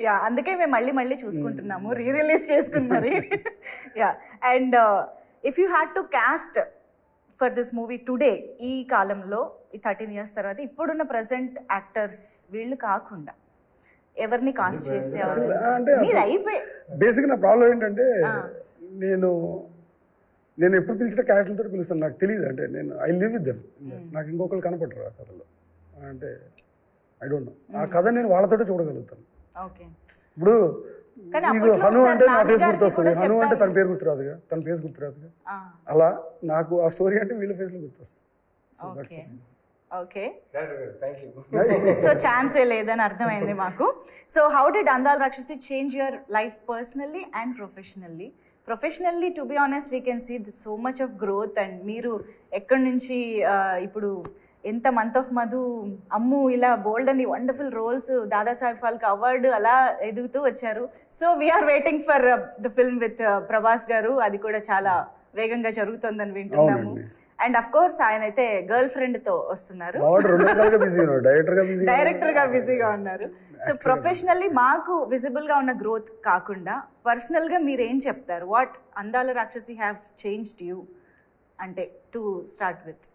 Yeah, అందుకే మేము మళ్ళీ మళ్ళీ చూసుకుంటున్నాము, రిలీజ్ చేసుకుని మరి. Yeah, and if you had to cost for this movie today, ఈ కాలంలో ఈ 13 years తర్వాత ఇప్పుడున్న ప్రజెంట్ యాక్టర్స్ వీళ్ళు కాకుండా ఎవరిని కాస్ట్ చేసే మీరు అయిపోయి? బేసిక్ నా ప్రాబ్లం ఏంటంటే నేను ఎప్పుడు పిలిచిన క్యారెక్టర్లతో పిలుస్తాను, నాకు తెలియదు. అంటే నేను ఐ లివ్ విత్ దెమ్, నాకు ఇంకొకరు కనపడరు ఆ కథలో. అంటే ఐ డోంట్ నో, ఆ కథ నేను వాళ్ళతోటే చూడగలుగుతాను. ఇప్పుడు నీకు హను అంటే నా ఫేస్ గుర్తొస్తుంది, హను అంటే తన పేరు గుర్తురాదుగా, తన ఫేస్ గుర్తురాదుగా. అలా నాకు ఆ స్టోరీ అంటే వీళ్ళ ఫేస్ లో గుర్తొస్తుంది. ఓకే, సో ఛాన్సే లేదని అర్థమైంది మాకు. So how did Andala Rakshasi change your life personally and professionally? Professionally to be honest we can see so much of growth. And మీరు ఎక్కడి నుంచి ఇప్పుడు ఎంత మంత్ ఆఫ్ మధు, అమ్ము, ఇలా బోల్డ్ అని wonderful roles, Dadasaheb Phalke award అలా ఎదుగుతూ వచ్చారు. So we are waiting for the film with Prabhas garu, అది కూడా చాలా వేగంగా జరుగుతుందని వింటున్నాము. అండ్ అఫ్ కోర్స్ ఆయన అయితే గర్ల్ ఫ్రెండ్ తో వస్తున్నారు, డైరెక్టర్ గా బిజీగా ఉన్నారు. సో ప్రొఫెషనల్లీ మాకు విజిబుల్ గా ఉన్న గ్రోత్ కాకుండా పర్సనల్ గా మీరు ఏం చెప్తారు? వాట్ అందాల రాక్షసి హ్యావ్ చేంజ్డ్ యూ అంటే టు స్టార్ట్ విత్?